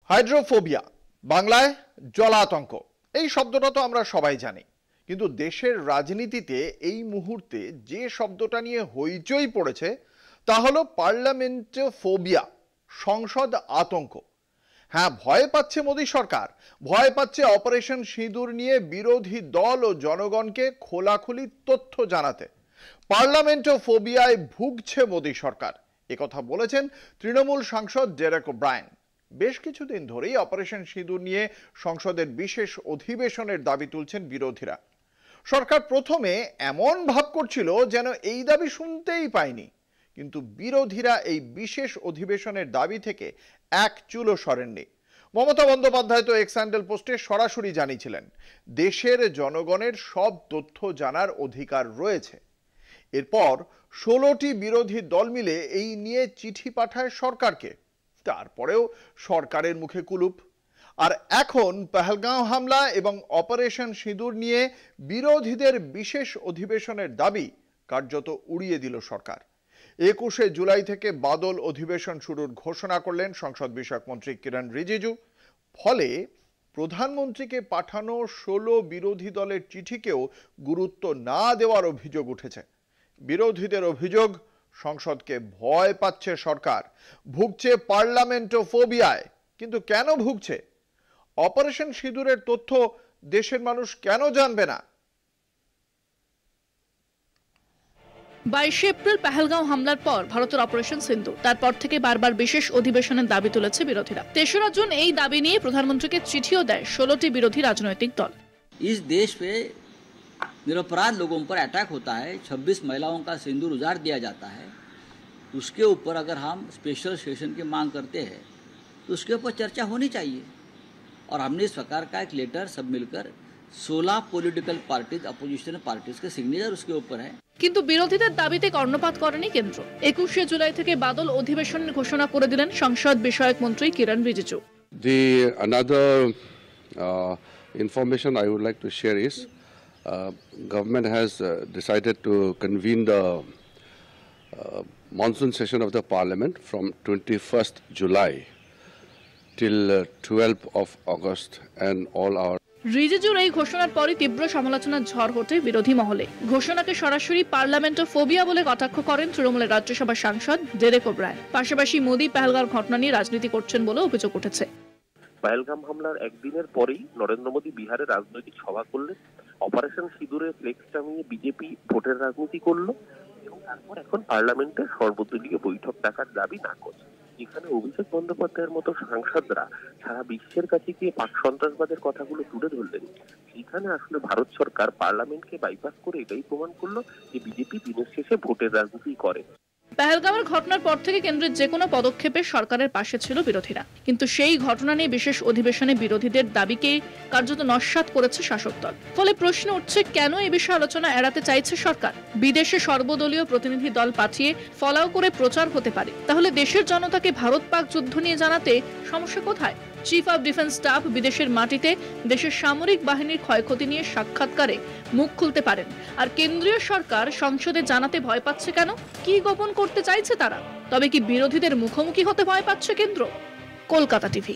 Hydrophobia বাংলায় জলাতঙ্ক এই শব্দটা তো আমরা সবাই জানি, কিন্তু দেশের রাজনীতিতে এই মুহূর্তে যে শব্দটা নিয়ে হইচই পড়েছে তা হলো পার্লামেন্টোফোবিয়া, সংসদ আতঙ্ক। হ্যাঁ, ভয় পাচ্ছে মোদী সরকার, ভয় পাচ্ছে অপারেশন সিঁদুর নিয়ে বিরোধী দল ও জনগণকে খোলাখুলি তথ্য জানাতে। পার্লামেন্টোফোবিয়ায় ভুগছে মোদী সরকার, একথা বলেছেন তৃণমূল সাংসদ ডেরেক ওব্রায়েন। বেশ কিছুদিন ধরেই অপারেশন সিঁদুর নিয়ে সংসদের বিশেষ অধিবেশনের দাবি তুলছেন বিরোধীরা। সরকার প্রথমে এমন ভাব করছিল যেন এই দাবি শুনতেই পায়নি, কিন্তু বিরোধীরা এই বিশেষ অধিবেশনের দাবি থেকে এক চুলও সরেননি। মমতা বন্দ্যোপাধ্যায় তো এক্স হ্যান্ডেল পোস্টে সরাসরি জানিয়েছিলেন দেশের জনগণের সব তথ্য জানার অধিকার রয়েছে। এরপর 16টি বিরোধী দল মিলে এই নিয়ে চিঠি পাঠায় সরকারকে, তারপরেও সরকারের মুখে কুলুপ। আর এখন পহেলগাঁও হামলা এবং অপারেশন সিঁদুর নিয়ে বিরোধীদের বিশেষ অধিবেশনের দাবি কার্যত উড়িয়ে দিল সরকার। 21শে জুলাই থেকে বাদল অধিবেশন শুরুর ঘোষণা করলেন সংসদ বিষয়ক মন্ত্রী কিরণ রিজিজু। ফলে প্রধানমন্ত্রীকে পাঠানো 16 বিরোধী দলের চিঠিকেও গুরুত্ব না দেওয়ার অভিযোগ উঠেছে। বিরোধীদের অভিযোগ, সংসদকে ভয় পাচ্ছে সরকার, ভুগছে পার্লামেন্টোফোবিয়ায়। কিন্তু কেন ভুগছে? অপারেশন সিঁদুরের তথ্য দেশের মানুষ কেন জানবে না? 22 এপ্রিল পহেলগাঁও হামলার পর ভারতের অপারেশন সিন্ধু, তারপর থেকে বারবার বিশেষ অধিবেশনের দাবি তুলেছে বিরোধীরা। 3রা জুন এই দাবি নিয়ে প্রধানমন্ত্রীকে চিঠিও দেয় 16টি বিরোধী রাজনৈতিক দল। इस देश पे निरपराध लोगों पर अटैक होता है, 26 महिलाओं का सिंदूर उजाड़ दिया जाता है, उसके ऊपर अगर हम स्पेशल सेशन की मांग करते हैं तो उसके ऊपर चर्चा होनी चाहिए। और हमने इस प्रकार का एक लेटर सब मिलकर 16 पॉलिटिकल पार्टीज, अपोजिशन पार्टीज के सिग्नेचर उसके ऊपर है। কিন্তু বিরোধীদের দাবিতে কর্ণপাত করেনি কেন্দ্র। 21শে জুলাই থেকে বাদল অধিবেশন ঘোষণা করে দিলেন সংসদ বিষয়ক মন্ত্রী কিরণ Rijiju. Another information I would like to share is government has decided to convene the monsoon session of the parliament from 21st July till 12th of August, and all our রিজিজুর এই ঘোষণার পরই তীব্র সমালোচনার ঝড় ওঠে বিরোধী মহলে। ঘোষণাকে সরাসরি পার্লামেন্টোফোবিয়া বলে কটাক্ষ করেন তৃণমূলের রাজ্যসভার সাংসদ ডেরেক ওব্রায়েন। পাশাপাশি মোদী পহেলগাঁওর ঘটনা নিয়ে রাজনীতি করছেন বলে অভিযোগ উঠেছে। পহেলগাম হামলার একদিনের পরেই নরেন্দ্র মোদী বিহারে রাজনৈতিক সভা করলেন, অপারেশন সিঁদুরে ফ্লেক্স টাঙিয়ে বিজেপি ভোটের রাজনীতি করলো এবং তারপর এখন পার্লামেন্টে সর্বদলীয় বৈঠক ডাকার দাবি না করছে। এখানে অভিষেক বন্দ্যোপাধ্যায়ের মতো সাংসদরা সারা বিশ্বের কাছে গিয়ে পাক সন্ত্রাসবাদের কথাগুলো তুলে ধরলেন। সেখানে আসলে ভারত সরকার পার্লামেন্টকে বাইপাস করে এটাই প্রমাণ করলো যে বিজেপি দিনের শেষে ভোটের রাজনীতি করে। পহেলগাঁওয়ের ঘটনার পর থেকে কেন্দ্রের যে কোনো পদক্ষেপে সরকারের পাশে ছিল বিরোধীরা, কিন্তু সেই ঘটনা নিয়ে বিশেষ অধিবেশনে বিরোধীদের দাবিকে কার্যত নস্যাৎ করেছে শাসক দল। ফলে প্রশ্ন উঠছে, কেন এই বিষয়ে আলোচনা এড়াতে চাইছে সরকার? বিদেশে সর্বদলীয় প্রতিনিধি দল পাঠিয়ে ফলাও করে প্রচার হতে পারে, তাহলে দেশের জনতাকে ভারত পাক যুদ্ধ নিয়ে জানাতে সমস্যা কোথায়? চিফ অব ডিফেন্স স্টাফ বিদেশের মাটিতে দেশের সামরিক বাহিনীর ক্ষয়ক্ষতি নিয়ে সাক্ষাৎকারে মুখ খুলতে পারেন, আর কেন্দ্রীয় সরকার সংসদে জানাতে ভয় পাচ্ছে কেন? কি গোপন করতে চাইছে তারা? তবে কি বিরোধীদের মুখোমুখি হতে ভয় পাচ্ছে কেন্দ্র? কলকাতা টিভি।